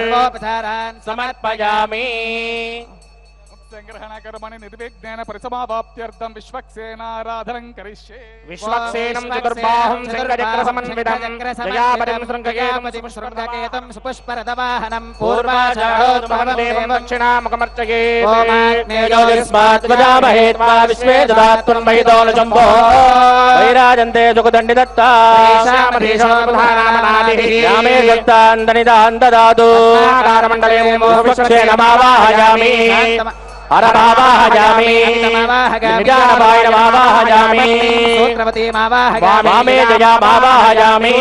सर्वोपचारान् समर्पयामि। संग्रहणकर्मणि निर्विघ्नेन परिसमाप्त्यर्थं विश्वक्सेनाराधनं करिष्ये। विश्वक्सेनं चतुर्बाहुं शङ्खचक्रसमन्वितं जयापतिं शृङ्गकेतं सुपुष्परथवाहनं पूर्वाचारोत्तमदेवं दक्षिणामुखमर्चये। ओमाग्नेयोस्मात् वदामहे त्वा विश्वे ददात्वन्महितो न शम्भो वैराजन्ते सुखदण्डिदत्ता यामे दत्तान्दनिदान् ददातु आकारमण्डले विश्वक्सेन मावाहयामि अरभावाहयामि निजानभाय मावाहयामि वामे जया मावाहयामि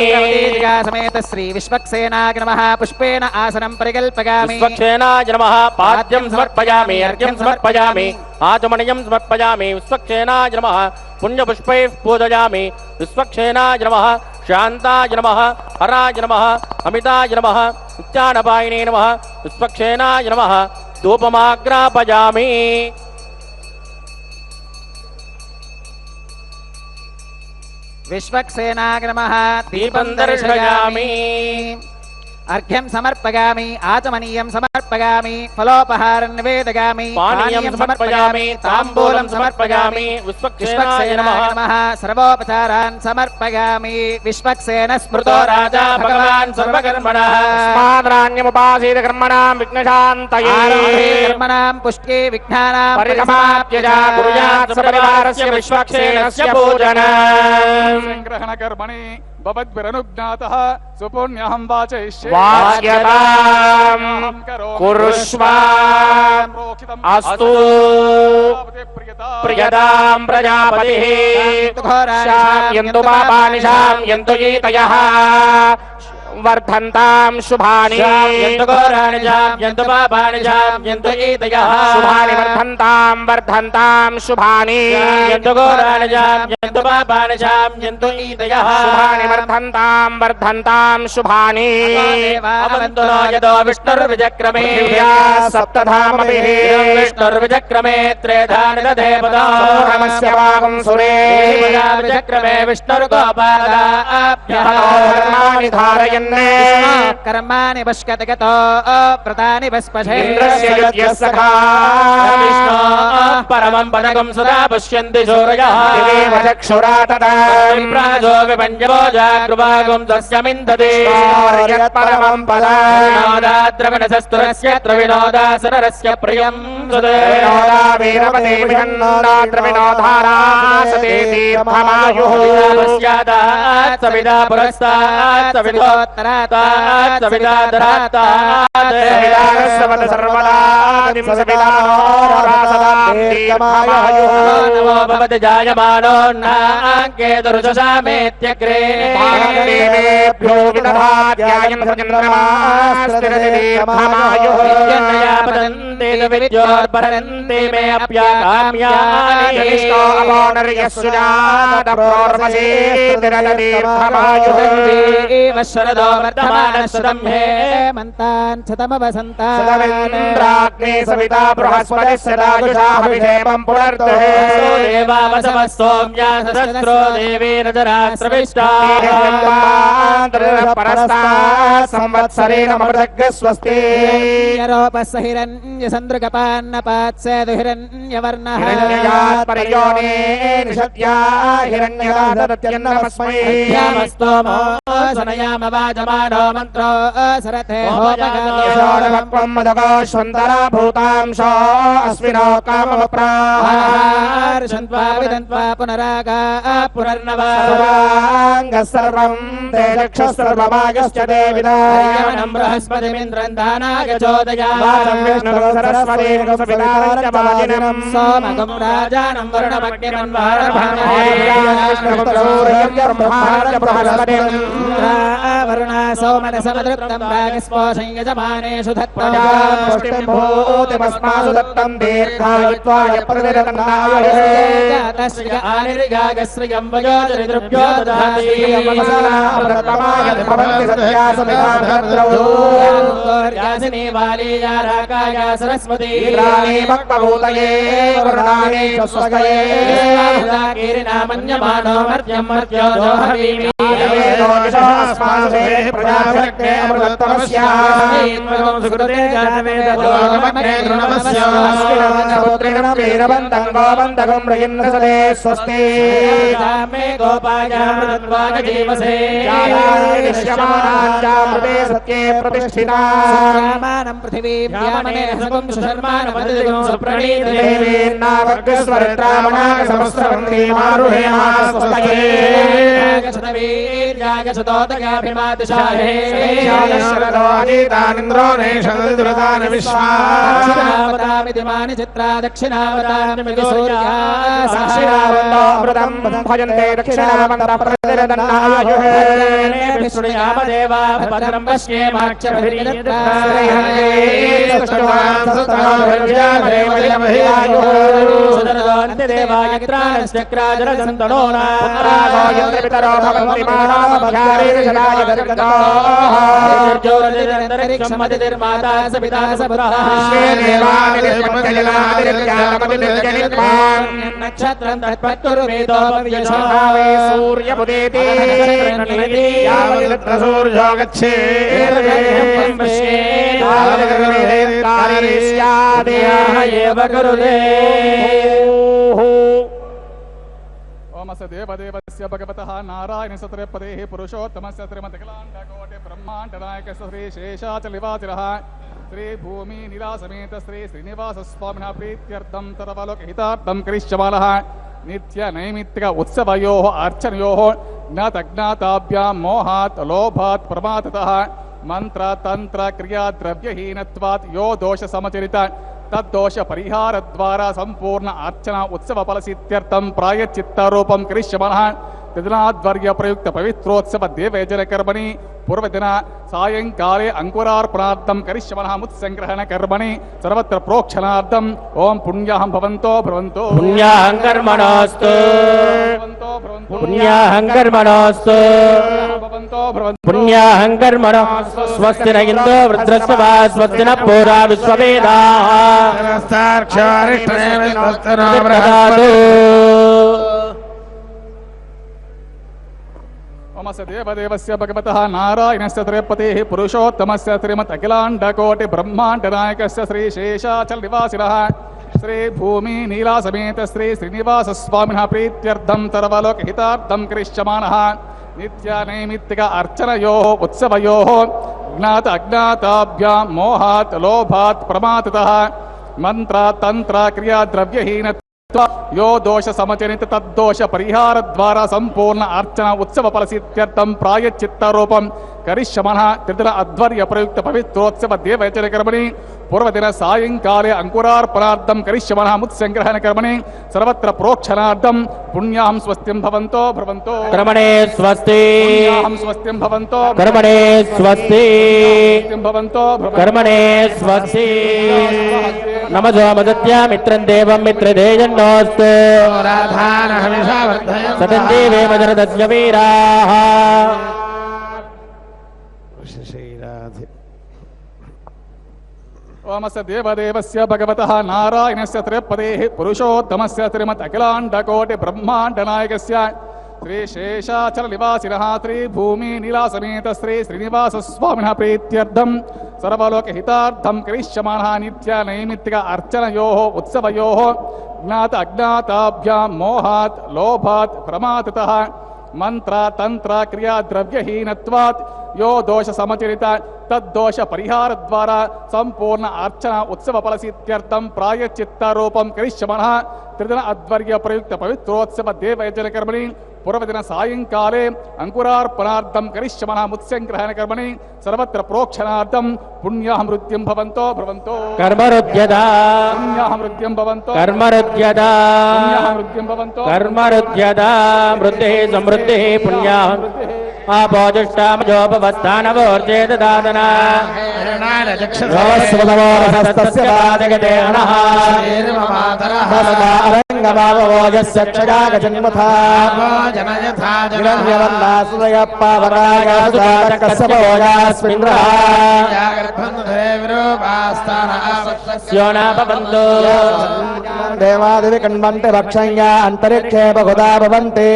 समेत श्री विश्वक्सेनाय नमः पुष्पेण आसनं परिकल्पयामि। विश्वक्सेनाय नमः पाद्यं समर्पयामि अर्घ्यं समर्पयामि आचमनीयं समर्पयामि। विश्वक्सेनाय नमः पुण्यपुष्पैः पूजयामि। विश्वक्सेनाय नमः शान्ताय नमः हराय नमः अमिताय नमः उच्चारणपायिने नमः। विश्वक्सेनाय नमः धूपमाग्रापयामि। विश्वक्सेनाय नमः दीपं दर्शयामि। अर्घ्यं समर्पयामि आचमनीयं समर्पयामि फलोपहारं निवेदयामि पानीयं समर्पयामि ताम्बूलं समर्पयामि। विश्वक्सेनाय नमः सर्वोपचारान् समर्पयामि। विश्वक्सेन स्मृतो राजा भगवान् सर्वकर्मणः स्माद्राण्यमुपासीत कर्मणां विघ्नशान्तये कर्मणां पुष्टे विघ्नानां परिसमाप्यजा कुर्यात् सपरिवारस्य विश्वक्सेनस्य पूजनम्। संग्रहणकर्मणि भवद्भिरनुज्ञातः सुपुण्यहं वाचयिष्ये। वाच्यतां कुरुष्व अस्तु प्रियतां प्रजापतिः शाम्यन्तु पापानि शाम्यन्तु येतयः वर्धन्तां शुभानि शाम्यन्तु घोराणि शाम्यन्तु पापानि शाम्यन्तु येतयः शुभानि वर्धन्तां शुभानि शाम्यन्तु घोराणि शाम्यन्तु पापानि शाम्यन्तु येतयः शुभानि वर्धन्तां शुभानि अवन्तु नो यतो विष्णुर्विचक्रमे सप्तधामभिः विष्णुर्विचक्रमे त्रेधानि दधे पदो नमस्य वागं सुरे विचक्रमे विष्णुर्गोपादाभ्यः धर्माणि धारयन् कर्माणि पश्यति गतो व्रतानि भस्पशे परमं पदकं सदा पश्यन्ति सूरयः चक्षुरा तदा विप्राजो विपञ्चमो जागृभागं तस्यमिन्दति परमं पदाद्रविणसस्तुरस्य त्रिविनोदासुरस्य प्रियं विनोदा वीरपते विनोधारासते दीर्घमायुः सविदा पुरस्तात् सविदोत्तरात् सविदा दरात् सर्वदा नमो भवति जायमानो नाङ्के दुर्दशामेत्यग्रे देवेभ्यो विदधात्यायं पतन्ते विद्योर्भरन्ते मे अप्याकाम्यानि शरदो वर्धमानश्रुतं हेमन्तान् शतमवसन्तान् सविता बृहस्पतिस्य राजुषाभिषेकं पुनर्दहे देवा वसवः सोम्या सहस्रो देवेन परस्तात् संवत्सरेण मृतग्स्वस्ति यरोपस्य हिरण्यचन्द्रकपान्नपात्सेदु हिरण्यवर्णः हिरण्ययात् परयोने निषद्या हिरण्यदादत्यन्नमस्मै ध्यामस्तोमो सनयाम वाजमानो मन्त्रो सरथे होमगतो मदगोश्वन्तरा भूतांशो अस्मिनो कामवप्राहार्षन्त्वा विदन्त्वा पुनरागा पुनर्नवा सर्वाङ्गः सर्वं ते चक्षुः सर्वमागश्च ते विदायमनं बृहस्पतिमिन्द्रं दानाय चोदयावाचं विष्णुः सरस्वतीं सुपितारञ्जपादिनं सोमगं राजानं वरुणमग्निमन्वारभागं वरुणा सोमनसमदृप्तं रागस्पोषं यजमानेषु धत्तजा पुष्टिं भूतिमस्मासु दत्तं दीर्घायुत्वाय प्रतिरत्नाय जातश्रिय आनिर्गागश्रियं वयोजरिद्रुभ्यो ददाति श्रियमसनाव्रतमाय भवन्ति सत्यासमिताभद्रौ यासिनी वालीया राकाया सरस्वती वनस्पति इंद्राणि भक्तभूतये वरुणानि स्वस्तये कीरिना मन्यमानो मर्त्यं मर्त्यो जोहवीमि प्रजाभक्ते अमृतत्वमस्याः सुकृते जानवेद पुत्रेण वीरवन्तं गोवन्तकं मृगिन्द्रसदे स्वस्ति मे गोपायामृतत्वाय जीवसे निश्यमानाञ्चामृते सत्ये प्रतिष्ठिता रामानं पृथिवीं व्यामने हसकं सुशर्मानमदिगं सुप्रणीते देवीर्नावग्रस्वरत्रामणागसमस्रवन्ती मारुहेमा स्वस्तये भिमातिशाहे शरदोऽनीतानिन्द्रो नेषदुरदानि विश्वामितिमानि चित्रा दक्षिणावतानि साक्षिणावन्तोऽमृतं भजन्ते दक्षिणावन्तः प्रतिरदन्नायुः देवा भद्रं देवायत्राजलसन्तनोनापितरो भवन्ति मानामभ्यारीर्जनाय निर्माता सपिता सपुरः नक्षत्रं तत्पत्कुरु वेदो भव्यशावे सूर्यमुदेति सूर्यो गच्छेत् कुरुदे ओमस्य देवदेवस्य भगवतः नारायणस्य त्रयपदेः पुरुषोत्तमस्य त्रिमतिकलाण्डकोटि ब्रह्माण्डनायकस्य श्रीशेषाचलनिवासिनः श्रीभूमि नीलासमेत श्री श्रीनिवासस्वामिनः प्रीत्यर्थं सर्वलोकहितार्थं करिष्यमाणः नित्य नैमित्तिक उत्सवयोः अर्चनयोः ज्ञातज्ञाताभ्यां मोहात् लोभात् प्रमादतः मंत्र तंत्र क्रिया द्रव्यहीनत्वात् यो दोष समचरित तद्दोष परिहार द्वारा संपूर्ण अर्चना उत्सव फलसिद्ध्यर्थं प्रायश्चित्तारूपं करिष्यमाणः तदनाद्वर्य प्रयुक्त पवित्रोत्सव देवयजन कर्मणि पूर्वदिन सायंकाले अंकुरार्पणार्थं करिष्यमाणः मुत्संग्रहण कर्मणि सर्वत्र प्रोक्षणार्थं ओम पुण्याहं भवन्तो भवन्तो पुण्याहं कर्मणोऽस्तु पुण्याहं कर्मणोऽस्तु पुण्याहं कर्मणो स्वस्ति न इन्दो वृद्धस्य वा स्वस्ति न पूरा विश्ववेदाः ओमस्य देवदेवस्य भगवतः नारायणस्य त्रयपतेः पुरुषोत्तमस्य श्रीमत् अखिलाण्डकोटि ब्रह्माण्डनायकस्य श्रीशेषाचलनिवासिनः श्रीभूमि नीलासमेत श्री श्रीनिवासस्वामिनः प्रीत्यर्थं सर्वलोकहितार्थं करिष्यमाणः नित्य नैमित्तिक अर्चनयोः उत्सवयोः ज्ञात अज्ञाताभ्यां मोहात् लोभात् प्रमादतः मंत्र तंत्र क्रिया द्रव्यहीन यो दोष समचरित तद्दोष परिहार द्वारा संपूर्ण अर्चना उत्सव फलसिद्ध्यर्थं प्रायश्चित्तारूपं करिष्यमाणः त्रिदिन अध्वर्य प्रयुक्त पवित्रोत्सव देवयजन कर्मणि पूर्वदिन सायंकाले अंकुरार्पणार्थं करिष्यमाणः मुत्संग्रहण कर्मणि सर्वत्र प्रोक्षणार्थं पुण्याहं स्वस्तिं भवन्तो भवन्तो कर्मणे स्वस्ति पुण्याहं स्वस्तिं भवन्तो कर्मणे स्वस्ति भवन्तो कर्मणे स्वस्ति नमो मदत्या मित्रं देवं मित्रदेजन्नोऽस्तु सतं देवे मदरदस्य वीराः ओमस्य देवदेवस्य भगवतः नारायणस्य त्रयपदेः पुरुषोत्तमस्य श्रीमत् अखिलाण्डकोटि ब्रह्माण्डनायकस्य श्रीशेषाचलनिवासिनः श्रीभूमि नीलासमेत श्री श्रीनिवासस्वामिनः प्रीत्यर्थं सर्वलोकहितार्थं करिष्यमाणः नित्य नैमित्तिक अर्चनयोः उत्सवयोः ज्ञात अज्ञाताभ्यां मोहात् लोभात् प्रमादतः मंत्र तंत्र क्रिया द्रव्यहीनत्वात् यो दोष समचरित तद्दोष परिहार द्वारा संपूर्ण अर्चना उत्सव फलसिद्ध्यर्थं प्रायश्चित्तारूपं करिष्यमाणः त्रिदिन अध्वर्य प्रयुक्त पवित्रोत्सव देवयजन कर्मणि पूर्वदिन सायंकाले अंकुरार्पणार्थं करिष्यमाणः मुत्संग्रहण कर्मणि सर्वत्र प्रोक्षणार्थं पुण्याहमृत्यं भवन्तो भवन्तो कर्मरुद्यदा पुण्याहमृत्यं भवन्तो कर्मरुद्यदा पुण्याहमृत्यं भवन्तो कर्मरुद्यदा मृद्धिः समृद्धिः पुण्याहं आपोजुष्टामजोपवस्थानवोर्जेददादना రంగమావోజస్య క్షయాగజన్మథా जनयथा హిరణ్యవర్ణాసురయప్పావరాగాసుదాకస్సపోజాస్మింద్రః స్యోనాపవంతో దేవాదివి కణ్వంతి భక్షయ్యా అంతరిక్షే బహుదా భవంతి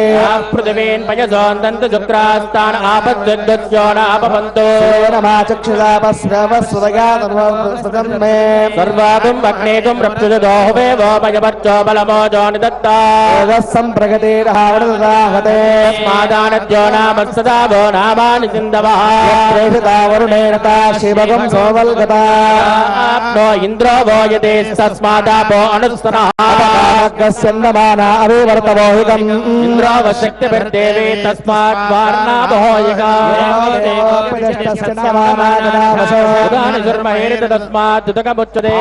పృథివీన్ పయసోందంతు శుక్రాస్తాన ఆపద్విద్యుత్యోనాపవంతో నమాచక్షుదాపస్రవస్సుదగాతన్మే సర్వాతుం అగ్నేతుం రప్తుజదోహవేవోపయవర్చో బలమోజో నిదత్తా సంప్రగతిర్హావణదాహతే స్మాదానద్యో నామస్సదా వో నామాని సింధవః ప్రేషితా వరుణేన తా శివగం సోవల్గతా ఆప్నో ఇంద్రో వో యతే తస్మాదాపో అనుస్తనః గస్యందమానా అవివర్తవో హితం ఇంద్రో వశక్తిభిర్దేవే తస్మాత్ వార్ణాభోయగా తస్మాత్ దుదకముచ్యతే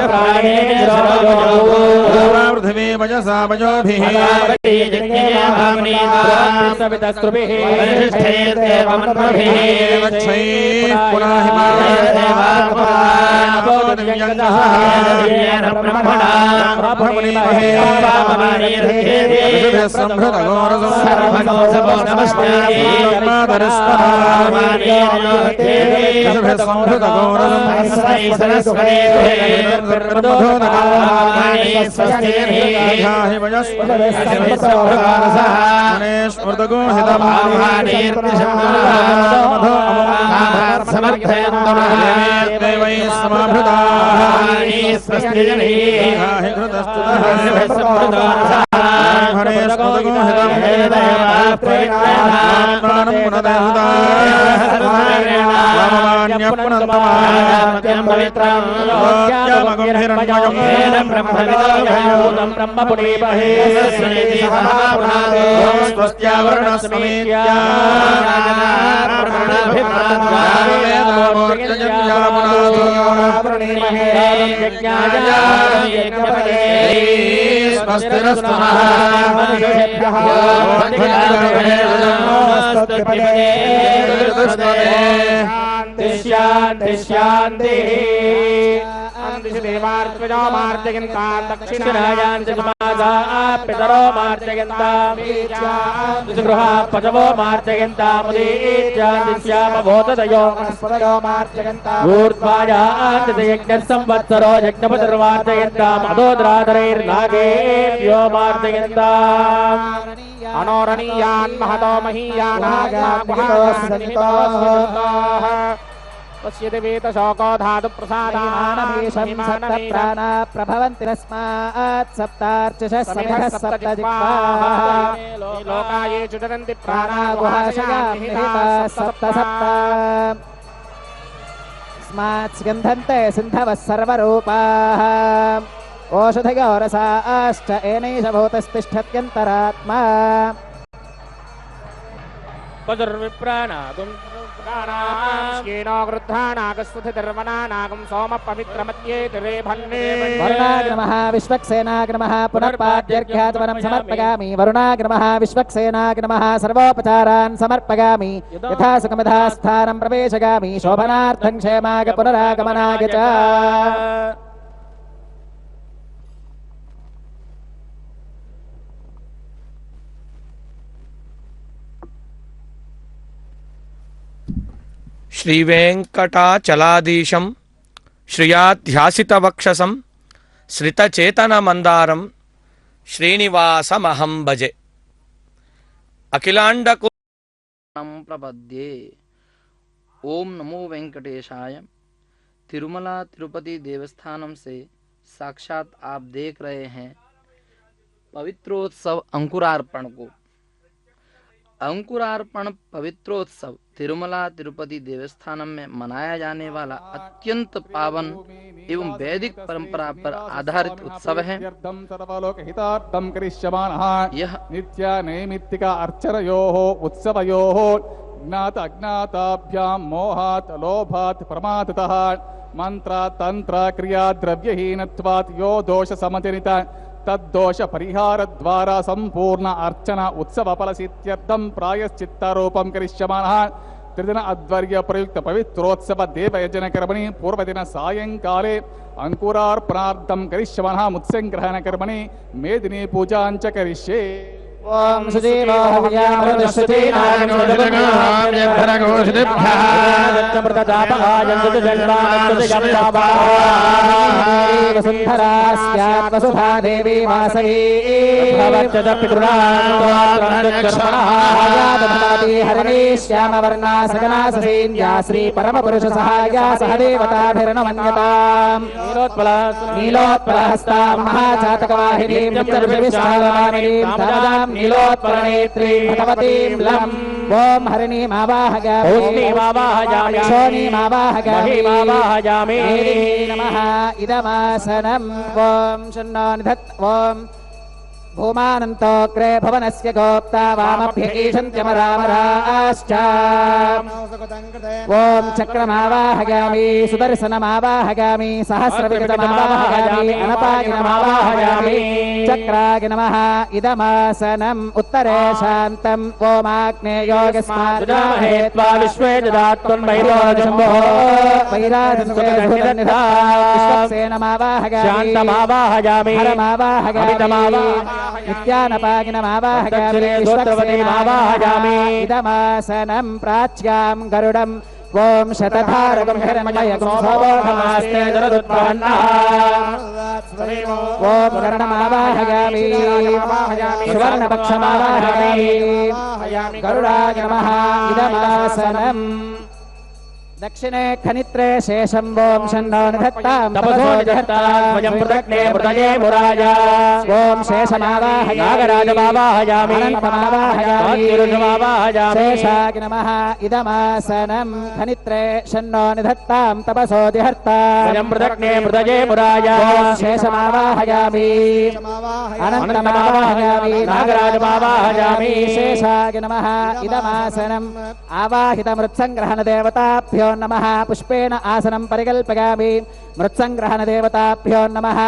ప్రాణేన పృథివీ వజసా వజోభిః పితరో మార్జయంతాం పశవో మార్జయంతాముదీత్యామభూతదయో ఊర్ధ్వాయాజయజ్ఞసంవత్సరో యజ్ఞపతిర్మార్జయంతాం అదోద్రాధరైర్నాగేభ్యో మార్జయంతాం అనోరణీయాన్ మహతో మహీయానాగ పశ్యతి వేతశోకో ధాతు ప్రసాదానమీశం సప్తప్రాణా ప్రభవంతి తస్మాత్ సప్తార్చశః సమిధః సప్తజిహ్వాః లోకాయే చుటరంతి ప్రాణా గుహాశయాః సప్త సప్త స్మాత్ స్కంధంతే సింధవః సర్వరూపాః ఓషధయో రసాశ్చ ఏనైష భూతస్తిష్ఠత్యంతరాత్మా పదుర్విప్రాణాగుం వరుణాగ్రమః విశ్వక్సేనాగ్రమః పునర్పాద్యర్ఘ్యాచమనం సమర్పయామి వరుణాగ్రమః విశ్వక్సేనాగ్రమః సర్వోపచారాన్ సమర్పయామి యథా సుఖమిధా స్థానం ప్రవేశయామి శోభనార్థం క్షేమాగ పునరాగమనాగ చ శ్రీవేంకటాచలాధీశం శ్రియాధ్యాసితవక్షసం శ్రితచేతనమందారం శ్రీనివాసమహం భజే. అఖిలాండకు प्रपद्ये। ओम नमो वेंकटेशाय। तिरुमला तिरुपति देवस्थानम से साक्षात आप देख रहे हैं पवित्रोत्सव अंकुरार्पण को। अंकुरार्पण पवित्रोत्सव तिरुमला तिरुपति देवस्थानम में मनाया जाने वाला अत्यंत पावन एवं वैदिक परंपरा पर आधारित उत्सव है। सर्वलोकहितार्थं करिष्यमाणः यह नित्य नैमित्तिक अर्चनयोः उत्सवयोः ज्ञात अज्ञाताभ्यां मोहात् लोभात् प्रमादतः मंत्र तंत्र क्रिया द्रव्यहीनत्वात् यो दोष समजनित तद्दोष परिहार द्वारा संपूर्ण अर्चन उत्सव फलसित्यर्थं प्रायश्चित्तरूपं करिष्यमाणः। त्रिदिन अध्वर्य प्रयुक्त पवित्रोत्सव देवयजन कर्मणि पूर्वदिन सायंकाले अंकुरार्पणार्थं करिष्यमाणः मुत्संग्रहण कर्मणि मेदिनी पूजां च करिष्ये। ओम वसुधा देवी वासवी हरणी श्याम वर्णा सगना ससेन्या श्री परम पुरुष सहाया सहदेवताभिर्नमन्यता नीलोत्पलहस्ता महाचातकवाहिनीं चतुर्विशालानीं तादां नीलोत्पलनेत्रीं भगवतीं लम् ओम हरिणीमावाहयामि शोणीमावाहयामि नमः इदमासनम् ओम शन्नो निधत् ओम भूमानन्तोऽग्रे भवनस्य गोप्ता वामभ्य ईशन्त्यमरामराश्च ओम चक्रमावाहयामि सुदर्शनमावाहयामि सहस्रविगतमावाहयामि अनपागिनमावाहयामि चक्राय नमः इदमासनम् उत्तरे शान्तम् ओमाग्नेयोगस्माद्महे त्वा विश्वे ददात्वन्महिरोजम्भोः वैराजन्सेनमावाहयामि शान्तमावाहयामि हरमावाहयामि नित्यानपागिनमावाहयामि विश्वक्सेनमावाहयामि इदमासनं प्राच्यां गरुडम् ओम शतधारकं हिरण्मयकं सोमोघमास्ते जरदुत्पन्नः ओम गरुडमावाहयामि सुवर्णपक्षमावाहयामि गरुडाय नमः इदमासनम् दक्षिणे खनित्रे शेषं ओम शन्नो निधत्तां तपसो निधत्तां वयं पृथक्ने मृतये मुराजा ओम शेषमावाहयामि नागराजमावाहयामि अनन्तमावाहयामि तिरुषमावाहयामि शेषाय नमः इदमासनं खनित्रे शन्नो निधत्तां तपसो निधत्तां वयं पृथक्ने मृतये मुराजा ओम शेषमावाहयामि अनन्तमावाहयामि नागराजमावाहयामि शेषाय नमः इदमासनं आवाहितमृत्संग्रहण देवताभ्यो नमः पुष्पेण आसनं परिकल्पयामि मृत्संग्रहण देवताभ्यो नमः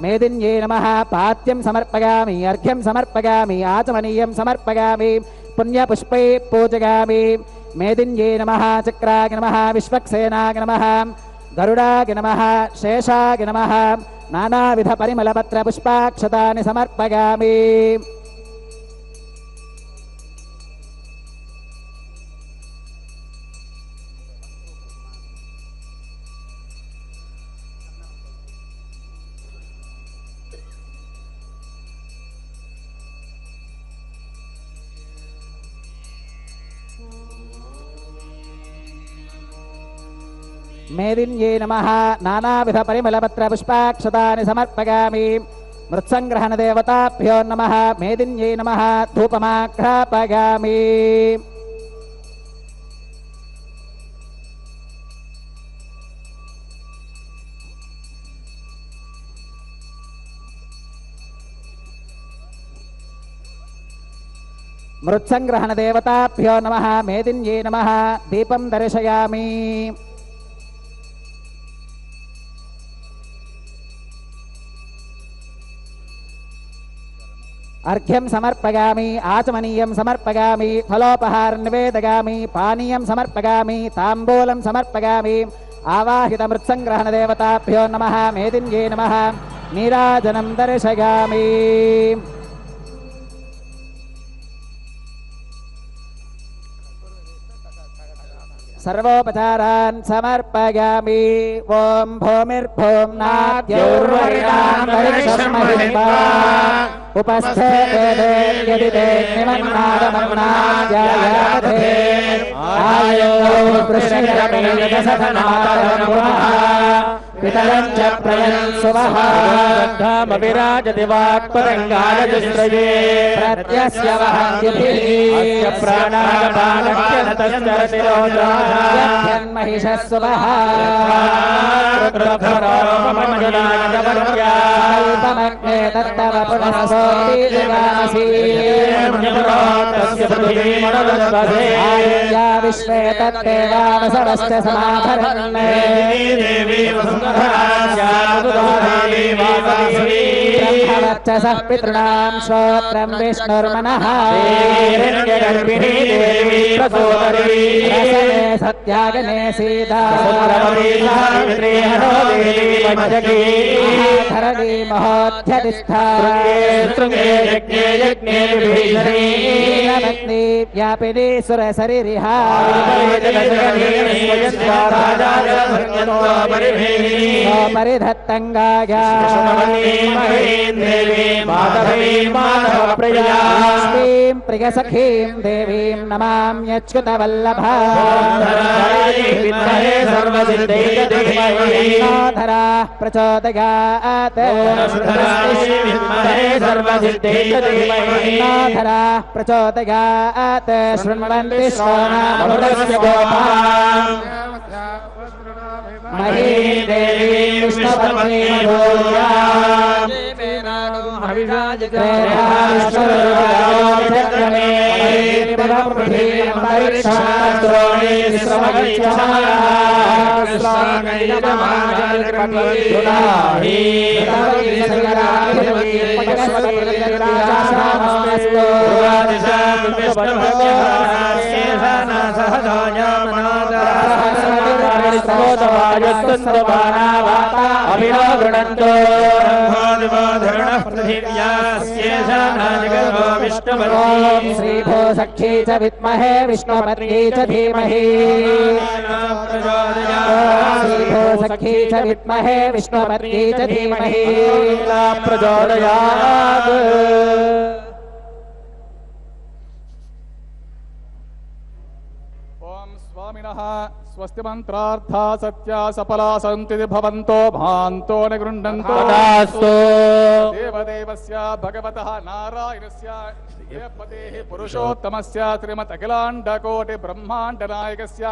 मेदिन्ये नमः पाद्यं समर्पयामि अर्घ्यं समर्पयामि आचमनीयं समर्पयामि पुण्यपुष्पै पूजयामि मेदिन्ये नमः चक्राय नमः विश्वक्सेनाय नमः गरुडाय नमः शेषाय नमः नानाविध परिमलपत्र पुष्पाक्षतानि समर्पयामि मेदिन्ये नमः नानाविध परिमलपत्र पुष्पाक्षतानि समर्पयामि मृत्संग्रहण देवताभ्यो नमः मेदिन्ये नमः धूपमाघ्रापयामि मृत्संग्रहण देवताभ्यो नमः मेदिन्ये नमः दीपं दर्शयामि अर्घ्यं समर्पयामि आचमनीयं समर्पयामि फलोपहारं निवेदयामि पानीयं समर्पयामि ताम्बूलं समर्पयामि आवाहितमृत्संग्रहण देवताभ्यो नमः मेदिन्ये नमः नीराजनं दर्शयामि सर्वोपचारान् समर्पयामि। ॐ भूमिर्भूम्नाद्यौर्वरिणान्तरिक्षमहिम्बा उपस्थेते यदि ते निमन्नादमन्नाद्यायामधे आयो वृष्णिरमेजसधनातरमुमः पितरं च प्रयन् सुवः विराजति वाक्पतङ्गाय जुश्रये प्रत्यस्य वहन्त्यभिः अस्य प्राणापानस्य नतश्चरति यद्यन्महिषः सुवः अल्पमग्ने तत्तव पुनस्सोऽपि जगामसि आर्या विश्वे तत्तेवावसवश्च समाभरन् ब्रह्मवर्चसः पितॄणां श्रोत्रं विष्णुर्मनः रसने सत्यागने सीता धरणी महोध्यतिष्ठा व्यापिनी सुरसरिहा परिधत्तङ्गाया लक्ष्मीं प्रियसखीं देवीं नमाम्यच्युतवल्लभा धरा प्रचोदयात् धरा प्रचोदयात् शृण्वन्ति श्रोणामृतस्य गोपा मही देवी विष्णुपत्नी मधुर्या श्रीभो सखी च विद्महे विष्णुपत्नी च धीमहि श्रीभो सखी च विद्महे विष्णुपत्नी च धीमहि प्रचोदयात्। स्वामिनः स्वस्ति मंत्रार्था सत्या सफला सन्ति भवन्तो भान्तो न गृह्णन्तो तदास्तु देवदेवस्य भगवतः नारायणस्य श्रीपतेः पुरुषोत्तमस्य श्रीमदखिलाण्डकोटि ब्रह्माण्डनायकस्य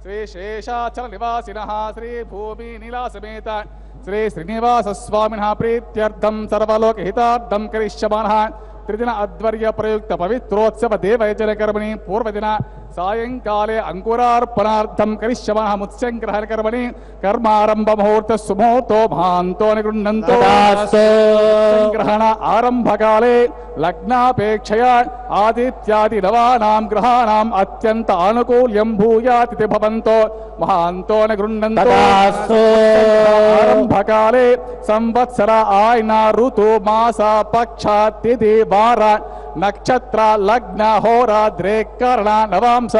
श्रीशेषाचल निवासिनः श्रीभूमिनीलासमेत श्री श्रीनिवासस्वामिनः प्रीत्यर्थं सर्वलोकहितार्थं करिष्यमाणः त्रिदिन अद्वर्य प्रयुक्त पवित्रोत्सव देवयजन कर्मणि पूर्वदिन सायंकाले अंकुरार्पणार्थं करिष्यमाणः मुत्संग्रहण कर्मणि कर्मारंभ मुहूर्त सुमुहूर्तो भान्तो निगृह्णन्तो ग्रहण आरंभ काले लग्नापेक्षया आदित्यादि नवानां ग्रहाणाम् अत्यंत अनुकूल्यं भूयात् इति भवन्तो महान्तो निगृह्णन्तो आरंभ काले संवत्सर आयना ऋतु मास पक्ष तिथि वार नक्षत्र लग्न होरा द्रे कर्ण नवांश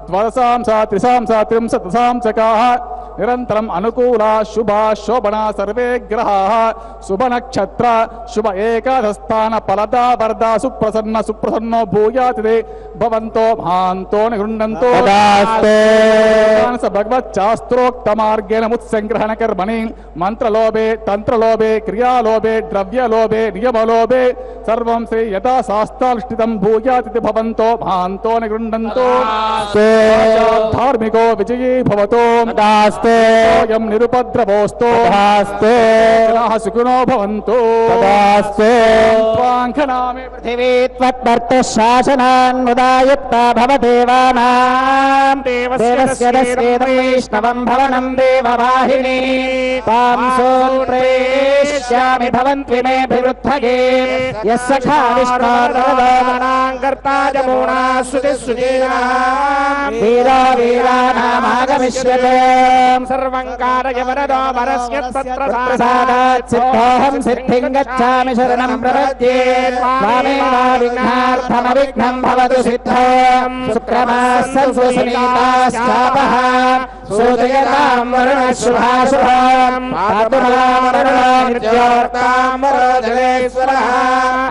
द्वादशांश त्रिशांश त्रिंशत् दशांशकाः निरन्तरम् अनुकूला शुभा शोभना सर्वे ग्रहाः शुभ नक्षत्र शुभ एकादशस्थान फलदा वरदा सुप्रसन्न सुप्रसन्नो भूयात् इति भवन्तो भान्तो निगृह्णन्तो भगवच्चास्त्रोक्त मार्गेण मुत्संग्रहण कर्मणि मंत्रलोभे तंत्रलोभे क्रियालोभे द्रव्यलोभे नियमलोभे सर्वं श्री यथा शास्त्रानुष्ठितं भूयात् इति भवन्तो भान्तो निगृह्णन्तो धार्मिको विजयी भवतो यं निरुपद्रवोस्तु सुखिनो भवन्तु त्वाङ्घनामे पृथिवी त्वद्भर्तुः शासनान्मुदायुक्ता भवदेवानां देवस्य दस्येदं वैष्णवं भवनं देववाहिनी तां सोऽप्रेष्यामि भवन्त्विमेऽभिवृद्धये यः सखा विष्णोर्देवानां कर्ता जमुना श्रुतिः वीरा वीरानामागमिष्यते सर्वं कारय वरदो वरस्य तत्र प्रसादात् सिद्धोऽहं सिद्धिं गच्छामि शरणं प्रपद्ये त्वामेव विघ्नार्थमविघ्नं भवतु सिद्धं सुक्रमाः संसुनीताश्चापः सूचयतां वरुणः शुभाशुभं पातु मां वरुणो नित्योर्तां वरो जलेश्वरः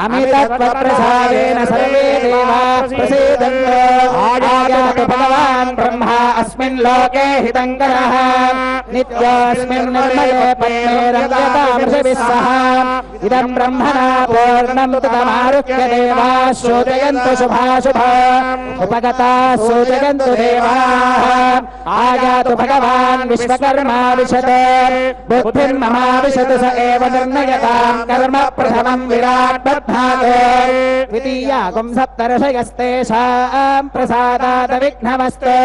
अमितत्वप्रसादेन सर्वे देवाः प्रसीदन्तु आयातु भगवान् ब्रह्मा अस्मिन् लोके हितङ्करः नित्योऽस्मिन् निर्मले पद्मे रम्यतामृषभिः सह इदं ब्रह्मणा पूर्णं तदमारुह्य देवाः सूचयन्तु शुभाशुभम् उपगताः सूचयन्तु देवाः आयातु भगवान् विश्वकर्मा विशत् बुद्धिर्ममाविशत् स एव निर्णयतां कर्म प्रथमं विराट् बध्नात् द्वितीयागुं सप्तर्षयस्तेषां प्रसादात् विघ्नमस्तु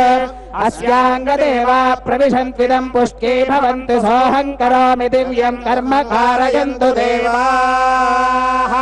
अस्याङ्गदेवा प्रविशन्त्विदं पुष्टे भवन्तु सोऽहं करोमि दिव्यं कर्म कारयन्तु देवाः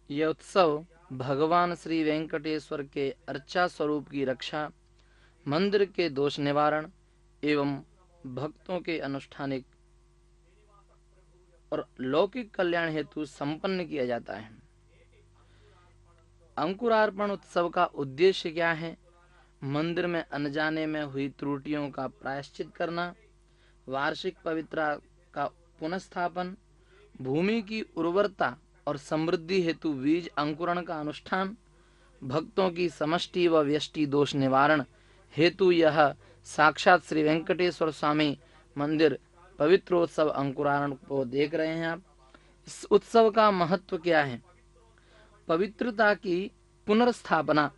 यह उत्सव भगवान श्री वेंकटेश्वर के अर्चा स्वरूप की रक्षा, मंदिर के दोष निवारण एवं भक्तों के अनुष्ठानिक और लौकिक कल्याण हेतु संपन्न किया जाता है। अंकुरार्पण उत्सव का उद्देश्य क्या है? मंदिर में अनजाने में हुई त्रुटियों का प्रायश्चित करना, वार्षिक पवित्रता का पुनस्थापन, भूमि की उर्वरता और समृद्धि हेतु बीज अंकुरण का अनुष्ठान, भक्तों की समष्टि व व्यष्टि दोष निवारण हेतु यह साक्षात श्री वेंकटेश्वर स्वामी मंदिर पवित्रोत्सव अंकुरारण को देख रहे हैं आप। इस उत्सव का महत्व क्या है? पवित्रता की पुनर्स्थापना,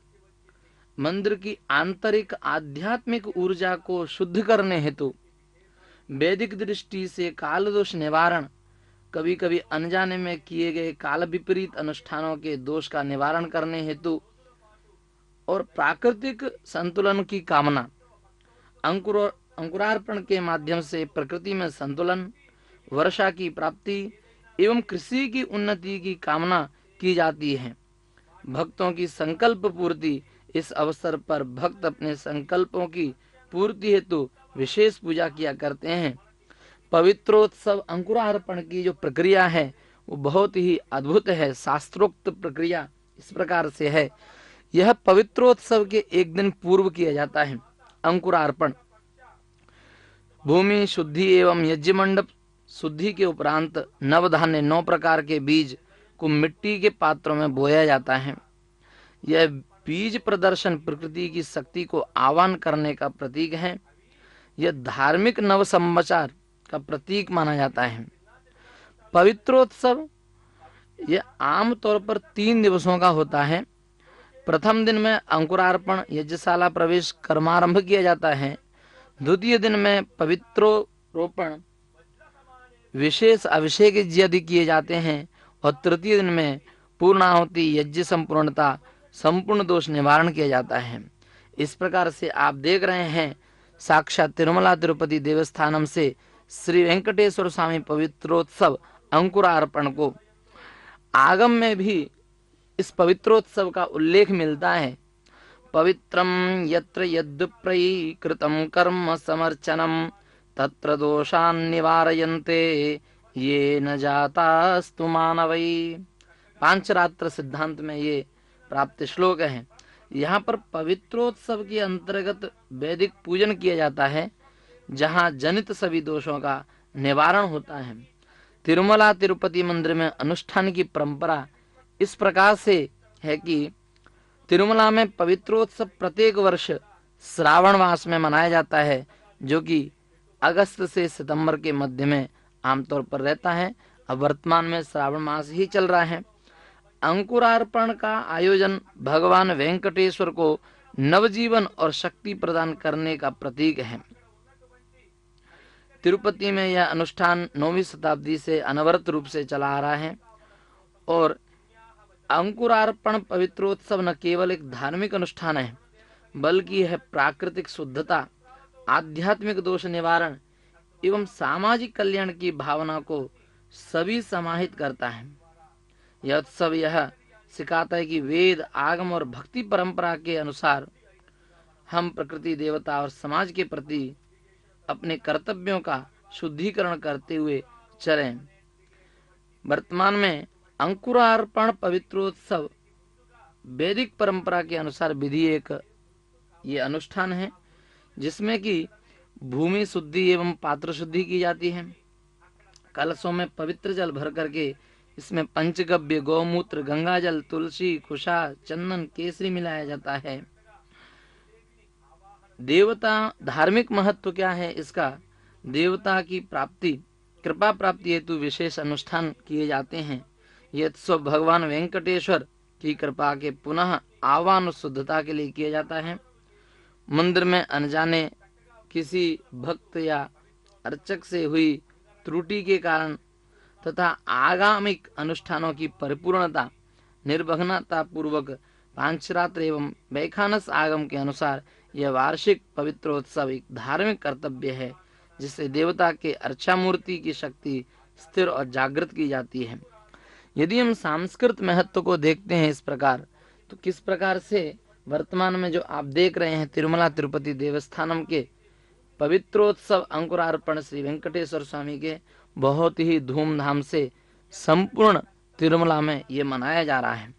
मंदिर की आंतरिक आध्यात्मिक ऊर्जा को शुद्ध करने हेतु, वैदिक दृष्टि से काल दोष निवारण, कभी कभी अनजाने में किए गए काल विपरीत अनुष्ठानों के दोष का निवारण करने हेतु और प्राकृतिक संतुलन की कामना। अंकुरार्पण के माध्यम से प्रकृति में संतुलन, वर्षा की प्राप्ति एवं कृषि की उन्नति की कामना की जाती है। भक्तों की संकल्प पूर्ति, इस अवसर पर भक्त अपने संकल्पों की पूर्ति हेतु विशेष पूजा किया करते हैं। पवित्रोत्सव अंकुरार्पण की जो प्रक्रिया है वो बहुत ही अद्भुत है। शास्त्रोक्त प्रक्रिया इस प्रकार से है। यह पवित्रोत्सव के एक दिन पूर्व किया जाता है। अंकुरार्पण भूमि शुद्धि एवं यज्ञ मंडप शुद्धि के उपरांत नवधान्य 9 प्रकार के बीज को मिट्टी के पात्रों में बोया जाता है। यह बीज प्रदर्शन प्रकृति की शक्ति को आह्वान करने का प्रतीक है। यह धार्मिक नव समाचार का प्रतीक माना जाता है। पवित्रोत्सव यह आमतौर पर 3 दिवसों का होता है। प्रथम दिन में अंकुरार्पण यज्ञशाला प्रवेश कर्मारंभ किया जाता है। द्वितीय दिन में पवित्रोरोपण विशेष अभिषेक यज्ञ किए जाते हैं और तृतीय दिन में पूर्णाहुति यज्ञ संपूर्णता संपूर्ण दोष निवारण किया जाता है। इस प्रकार से आप देख रहे हैं साक्षात तिरुमला तिरुपति देवस्थानम से श्री वेंकटेश्वर स्वामी पवित्रोत्सव अंकुरार्पण को। आगम में भी इस पवित्रोत्सव का उल्लेख मिलता है। पवित्रम यत्र यद्विप्रयी कृतं कर्म समर्चनम तत्र दोषान् निवारयन्ते ये न जातास्तु मानवै। पांचरात्र सिद्धांत में ये प्राप्त श्लोक है। यहाँ पर पवित्रोत्सव के अंतर्गत वैदिक पूजन किया जाता है, जहाँ जनित सभी दोषों का निवारण होता है। तिरुमला तिरुपति मंदिर में अनुष्ठान की परंपरा इस प्रकार से है कि तिरुमला में पवित्रोत्सव प्रत्येक वर्ष श्रावण मास में मनाया जाता है, जो कि अगस्त से सितंबर के मध्य में आमतौर पर रहता है। अब वर्तमान में श्रावण मास ही चल रहा है। अंकुरार्पण का आयोजन भगवान वेंकटेश्वर को नवजीवन और शक्ति प्रदान करने का प्रतीक है। तिरुपति में यह अनुष्ठान 9वीं शताब्दी से अनवरत रूप से चला आ रहा है और अंकुरार्पण पवित्रोत्सव न केवल एक धार्मिक अनुष्ठान है, बल्कि यह प्राकृतिक शुद्धता, आध्यात्मिक दोष निवारण एवं सामाजिक कल्याण की भावना को सभी समाहित करता है। यह उत्सव यह सिखाता है कि वेद, आगम और भक्ति परंपरा के अनुसार हम प्रकृति, देवता और समाज के प्रति अपने कर्तव्यों का शुद्धिकरण करते हुए चलें। वर्तमान में अंकुरार्पण पवित्रोत्सव वैदिक परंपरा के अनुसार विधि एक ये अनुष्ठान है जिसमें कि भूमि शुद्धि एवं पात्र शुद्धि की जाती है। कलशों में पवित्र जल भर करके इसमें पंचगव्य, गौमूत्र, गंगाजल, तुलसी, कुशा, चंदन, केसरी मिलाया जाता है। देवता धार्मिक महत्व क्या है इसका? देवता की प्राप्ति, कृपा प्राप्ति हेतु विशेष अनुष्ठान किए जाते हैं। यह उत्सव भगवान वेंकटेश्वर की कृपा के पुनः आह्वान और शुद्धता के लिए किया जाता है। मंदिर में अनजाने किसी भक्त या अर्चक से हुई त्रुटि के कारण तथा आगामी अनुष्ठानों की परिपूर्णता, निर्विघ्नता पूर्वक पांचरात्र एवं वैखानस आगम के अनुसार यह वार्षिक पवित्रोत्सव एक धार्मिक कर्तव्य है जिससे देवता के अर्चा मूर्ति की शक्ति स्थिर और जागृत की जाती है। यदि हम सांस्कृतिक महत्व को देखते हैं इस प्रकार, तो किस प्रकार से वर्तमान में जो आप देख रहे हैं तिरुमला तिरुपति देवस्थानम के पवित्रोत्सव अंकुरार्पण श्री वेंकटेश्वर स्वामी के बहुत ही धूमधाम से संपूर्ण तिरुमला में ये मनाया जा रहा है।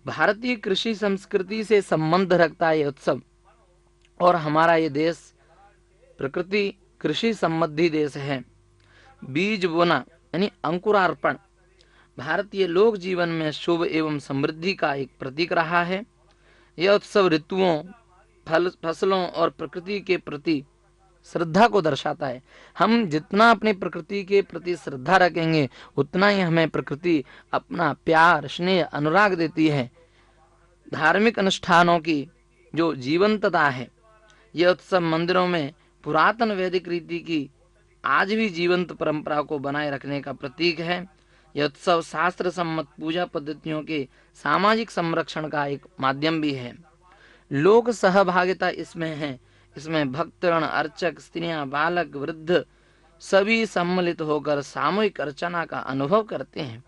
भारतीय कृषि संस्कृति से संबंध रखता है ये उत्सव और हमारा ये देश प्रकृति कृषि संबंधी देश है। बीज बोना यानी अंकुरार्पण भारतीय लोक जीवन में शुभ एवं समृद्धि का एक प्रतीक रहा है। यह उत्सव ऋतुओं, फसलों और प्रकृति के प्रति श्रद्धा को दर्शाता है। हम जितना अपनी प्रकृति के प्रति श्रद्धा रखेंगे उतना ही हमें प्रकृति अपना प्यार, स्नेह, अनुराग देती है। धार्मिक अनुष्ठानों की जो जीवंतता है, यह उत्सव मंदिरों में पुरातन वैदिक रीति की आज भी जीवंत परंपरा को बनाए रखने का प्रतीक है। यह उत्सव शास्त्र सम्मत पूजा पद्धतियों के सामाजिक संरक्षण का एक माध्यम भी है। लोक सहभागिता इसमें है। इसमें भक्तगण, अर्चक, स्त्रियां, बालक, वृद्ध सभी सम्मिलित होकर सामूहिक अर्चना का अनुभव करते हैं।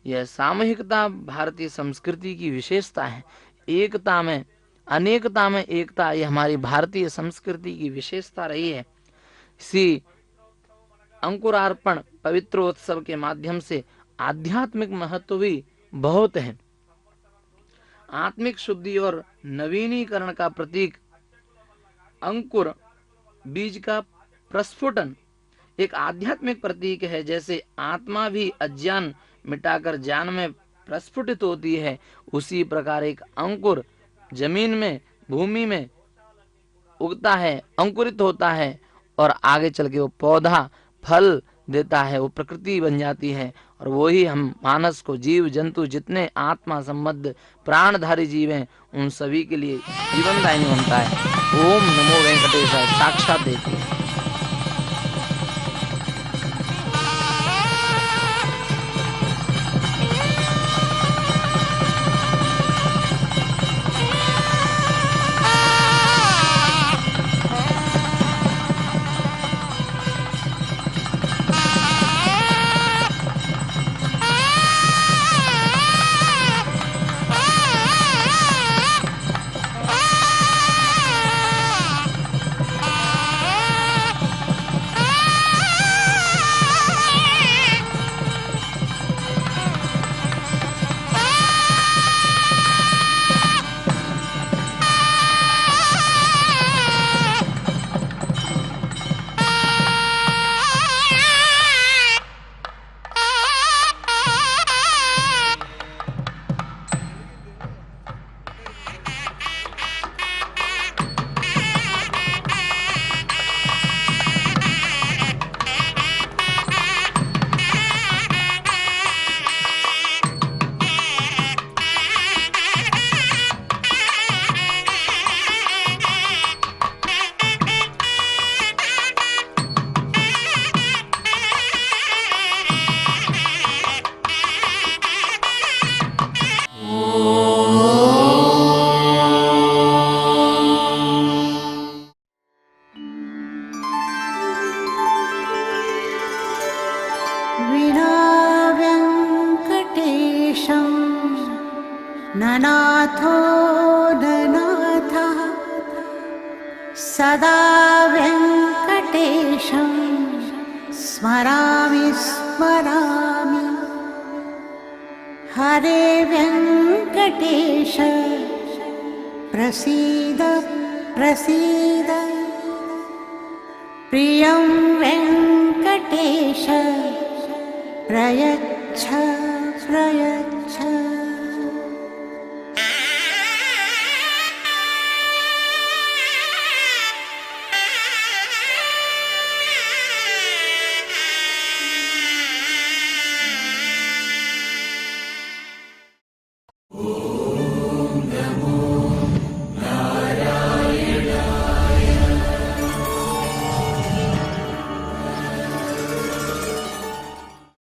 यह सामूहिकता भारतीय संस्कृति की विशेषता है। एकता में अनेकता में एकता, यह हमारी भारतीय संस्कृति की विशेषता रही है। इसी अंकुरार्पण पवित्रोत्सव के माध्यम से आध्यात्मिक महत्व भी बहुत है। आत्मिक शुद्धि और नवीनीकरण का प्रतीक अंकुर बीज का प्रस्फुटन एक आध्यात्मिक प्रतीक है। जैसे आत्मा भी अज्ञान मिटाकर ज्ञान में प्रस्फुटित होती है, उसी प्रकार एक अंकुर जमीन में, भूमि में उगता है, अंकुरित होता है और आगे चल के वो पौधा फल देता है, वो प्रकृति बन जाती है। और वही हम मानस को, जीव जंतु जितने आत्मा संबद्ध प्राणधारी जीव हैं उन सभी के लिए जीवनदायिनी बनता है। ओम नमो वेंकटेशाय साक्षात देखिए। विना वेङ्कटेशं ननाथो ननाथः सदा वेङ्कटेशं स्मरामि स्मरामि हरे वेङ्कटेश प्रसीद प्रसीद प्रियं वेङ्कटेश प्रयच्छ प्रयच्छ